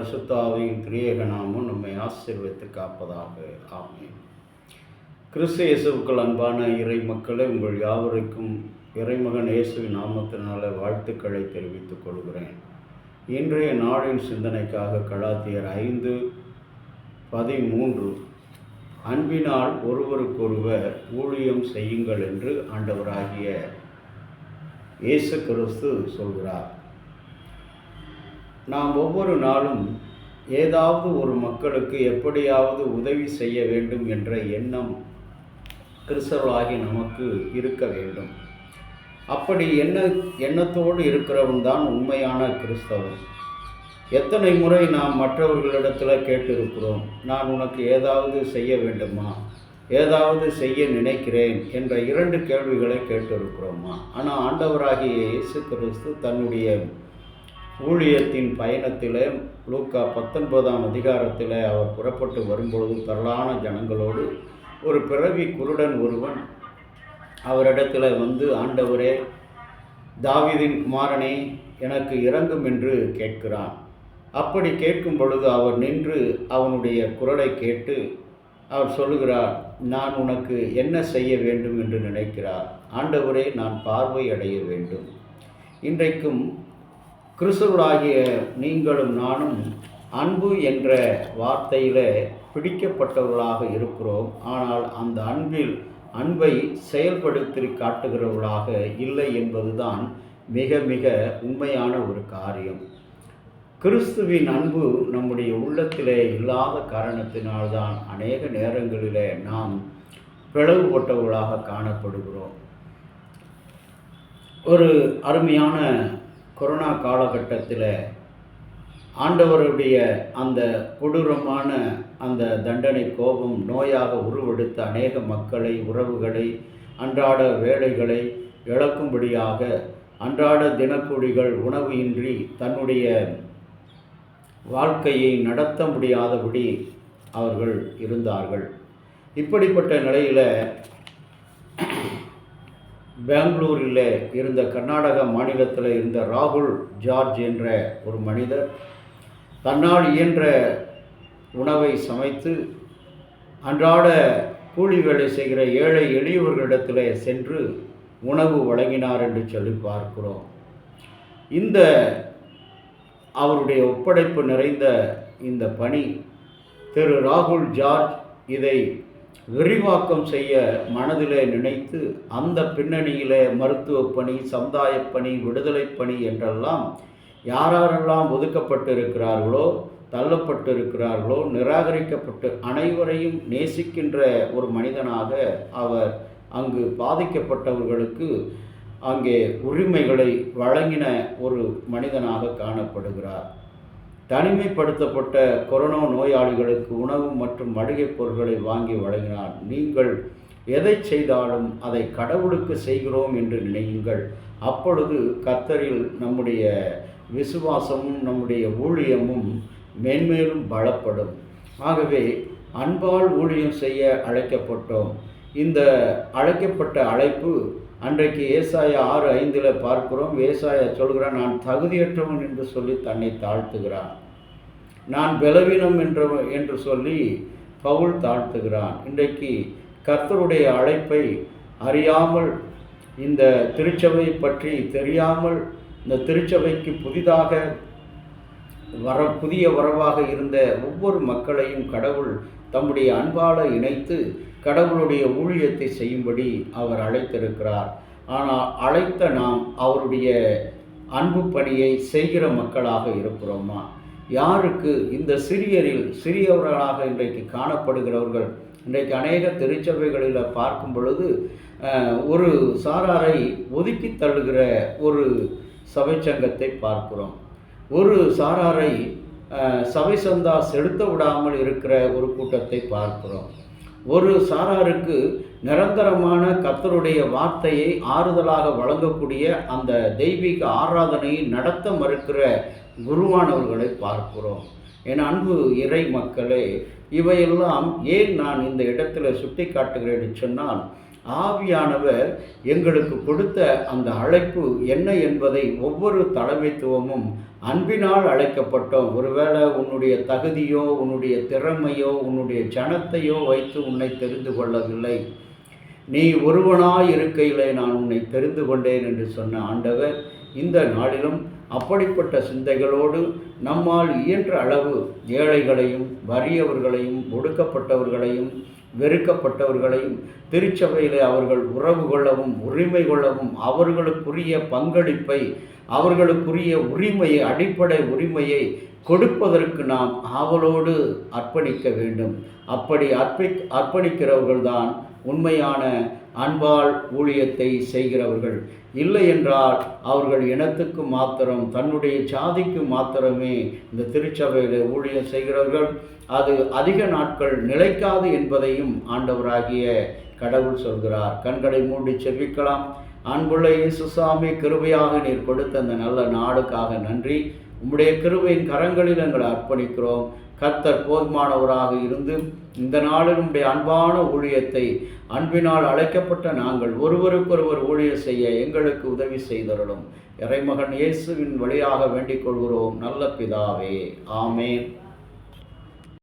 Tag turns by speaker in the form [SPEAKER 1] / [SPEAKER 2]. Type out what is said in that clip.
[SPEAKER 1] பரிசுத்த ஆவியின் திரியேக நாமம் நம்மை ஆசீர்வதித்து காப்பதாக. ஆமென். கிறிஸ்து இயேசுவுக்குள் அன்பான இறை மக்களே, உங்கள் யாவருக்கும் இறைமகன் இயேசுவின் நாமத்தினால வாழ்த்துக்களை தெரிவித்துக் கொள்கிறேன். இன்றைய நாளின் சிந்தனைக்காக கலாத்தியர் 5:13 அன்பினால் ஒருவருக்கொருவர் ஊழியம் செய்யுங்கள் என்று ஆண்டவராகிய இயேசு கிறிஸ்து சொல்கிறார். நாம் ஒவ்வொரு நாளும் ஏதாவது ஒரு மக்களுக்கு எப்படியாவது உதவி செய்ய வேண்டும் என்ற எண்ணம் கிறிஸ்தவர்களாகி நமக்கு இருக்க வேண்டும். அப்படி எண்ணத்தோடு இருக்கிறவன் தான் உண்மையான கிறிஸ்தவன். எத்தனை முறை நாம் மற்றவர்களிடத்தில் கேட்டிருக்கிறோம், நான் உனக்கு ஏதாவது செய்ய வேண்டுமா, ஏதாவது செய்ய நினைக்கிறேன் என்ற 2 கேள்விகளை கேட்டிருக்கிறோமா? ஆனால் ஆண்டவராகிய இயேசு கிறிஸ்து தன்னுடைய ஊழியத்தின் பயணத்தில் லூக்கா 19ஆம் அதிகாரத்தில் அவர் புறப்பட்டு வரும்பொழுது திரளான ஜனங்களோடு ஒரு பிறவி குருடன் ஒருவன் அவரிடத்தில் வந்து, ஆண்டவரே, தாவீதின் குமாரனே, எனக்கு இரங்கும் என்று கேட்கிறான். அப்படி கேட்கும் பொழுது அவர் நின்று அவனுடைய குரலை கேட்டு அவர் சொல்லுகிறார், நான் உனக்கு என்ன செய்ய வேண்டும் என்று நினைக்கிறார்? ஆண்டவரே, நான் பார்வை அடைய வேண்டும். இன்றைக்கும் கிறிஸ்தவர்களாகிய நீங்களும் நானும் அன்பு என்ற வார்த்தையில் பிடிக்கப்பட்டவர்களாக இருக்கிறோம். ஆனால் அந்த அன்பை செயல்படுத்தி காட்டுகிறவர்களாக இல்லை என்பதுதான் மிக மிக உண்மையான ஒரு காரியம். கிறிஸ்துவின் அன்பு நம்முடைய உள்ளத்திலே இல்லாத காரணத்தினால்தான் அநேக நேரங்களில் நாம் பிளவுபட்டவர்களாக காணப்படுகிறோம். ஒரு அருமையான கொரோனா காலகட்டத்தில் ஆண்டவருடைய அந்த கொடூரமான அந்த தண்டனை கோபம் நோயாக உருவெடுத்த அநேக மக்களை, உறவுகளை, அன்றாட வேலைகளை இழக்கும்படியாக அன்றாட தினக்கூலிகள் உணவு இன்றி தன்னுடைய வாழ்க்கையை நடத்த முடியாதபடி அவர்கள் இருந்தார்கள். இப்படிப்பட்ட நிலையில் பெங்களூரில் இருந்த, கர்நாடக மாநிலத்தில் இருந்த ராகுல் ஜார்ஜ் என்ற ஒரு மனிதர் தன்னால் இயன்ற உணவை சமைத்து அன்றாட கூலி வேலை செய்கிற ஏழை எளியவர்களிடத்தில் சென்று உணவு வழங்கினார் என்று சொல்லி பார்க்கிறோம். இந்த அவருடைய ஒப்படைப்பு நிறைந்த இந்த பணி, திரு ராகுல் ஜார்ஜ் இதை விரிவாக்கம் செய்ய மனதிலே நினைத்து அந்த பின்னணியில் மருத்துவ பணி, சமுதாய பணி, விடுதலை பணி என்றெல்லாம் யாரெல்லாம் ஒதுக்கப்பட்டிருக்கிறார்களோ, தள்ளப்பட்டிருக்கிறார்களோ, நிராகரிக்கப்பட்டு அனைவரையும் நேசிக்கின்ற ஒரு மனிதனாக அவர் அங்கு பாதிக்கப்பட்டவர்களுக்கு அங்கே உரிமைகளை வழங்கின ஒரு மனிதனாக காணப்படுகிறார். தனிமைப்படுத்தப்பட்ட கொரோனா நோயாளிகளுக்கு உணவு மற்றும் மளிகைப் பொருட்களை வாங்கி வழங்கினார். நீங்கள் எதை செய்தாலும் அதை கடவுளுக்கு செய்கிறோம் என்று நினையுங்கள், அப்பொழுது கர்த்தரில் நம்முடைய விசுவாசமும் நம்முடைய ஊழியமும் மேன்மேலும் பலப்படும். ஆகவே அன்பால் ஊழியம் செய்ய அழைக்கப்பட்டோம். இந்த அழைக்கப்பட்ட அழைப்பு அன்றைக்கு ஏசாயா 6:5 பார்க்கிறோம். ஏசாயா சொல்கிறான், நான் தகுதியற்றவன் என்று சொல்லி தன்னை தாழ்த்துகிறான். நான் பலவீனம் என்று சொல்லி பவுல் தாழ்த்துகிறான். இன்றைக்கு கர்த்தருடைய அழைப்பை அறியாமல், இந்த திருச்சபை பற்றி தெரியாமல், இந்த திருச்சபைக்கு புதிதாக புதிய வரவாக இருந்த ஒவ்வொரு மக்களையும் கடவுள் தம்முடைய அன்பால் இணைத்து கடவுளுடைய ஊழியத்தை செய்யும்படி அவர் அழைத்திருக்கிறார். ஆனால் அழைத்த நாம் அவருடைய அன்பு பணியை செய்கிற மக்களாக இருக்கிறோமா? யாருக்கு? இந்த சிறியவர்களாக இன்றைக்கு காணப்படுகிறவர்கள். இன்றைக்கு அநேக திருச்சபைகளில் பார்க்கும் பொழுது ஒரு சாராரை ஒதுக்கி தள்ளுகிற ஒரு சபை சங்கத்தை பார்க்கிறோம். ஒரு சாராரை சபை சந்தா செலுத்த விடாமல் இருக்கிற ஒரு கூட்டத்தை பார்க்கிறோம். ஒரு சாராருக்கு நிரந்தரமான கர்த்தருடைய வார்த்தையை ஆறுதலாக வழங்கக்கூடிய அந்த தெய்வீக ஆராதனையை நடத்த மறுக்கிற குருவானவர்களை பார்க்கிறோம். என் அன்பு இறை மக்களே, இவையெல்லாம் ஏன் நான் இந்த இடத்துல சுட்டி காட்டுகிறேன்னு சொன்னால், ஆவியானவர் எங்களுக்கு கொடுத்த அந்த அழைப்பு என்ன என்பதை ஒவ்வொரு தலைமைத்துவமும் அன்பினால் அழைக்கப்பட்டோம். ஒருவேளை உன்னுடைய தகுதியோ உன்னுடைய திறமையோ உன்னுடைய ஜனத்தையோ வைத்து உன்னை தெரிந்து கொள்ளவில்லை. நீ ஒருவனாய் இருக்கையிலே நான் உன்னை தெரிந்து கொண்டேன் என்று சொன்ன ஆண்டவர் இந்த நாளிலும் அப்படிப்பட்ட சிந்தைகளோடு நம்மால் இயன்ற அளவு ஏழைகளையும் வறியவர்களையும் ஒடுக்கப்பட்டவர்களையும் வெறுக்கப்பட்டவர்களையும் திருச்சபையிலே அவர்கள் உறவு கொள்ளவும் உரிமை கொள்ளவும் அவர்களுக்குரிய பங்களிப்பை அவர்களுக்குரிய உரிமையை அடிப்படை உரிமையை கொடுப்பதற்கு நாம் ஆவலோடு அர்ப்பணிக்க வேண்டும். அப்படி அர்ப்பணிக்கிறவர்கள்தான் உண்மையான அன்பால் ஊழியத்தை செய்கிறவர்கள். இல்லை என்றால் அவர்கள் இனத்துக்கு மாத்திரம் தன்னுடைய சாதிக்கு மாத்திரமே இந்த திருச்சபையில் ஊழியம் செய்கிறவர்கள். அது அதிக நாட்கள் நிலைக்காது என்பதையும் ஆண்டவராகிய கடவுள் சொல்கிறார். கண்களை மூடி செபிக்கலாம். அன்புள்ள இயேசுசாமி, கிருபையாக நீர் கொடுத்த அந்த நல்ல நாளுக்காக நன்றி. உம்முடைய கிருபையின் கரங்களில் எங்களை அர்ப்பணிக்கிறோம். கர்த்தர் போதுமானவராக இருந்து இந்த நாளில் உம்முடைய அன்பான ஊழியத்தை அன்பினால் அழைக்கப்பட்ட நாங்கள் ஒருவருக்கொருவர் ஊழியம் செய்ய எங்களுக்கு உதவி செய்தருளும். இறைமகன் இயேசுவின் வழியாக வேண்டிக் கொள்கிறோம் நல்ல பிதாவே. ஆமென்.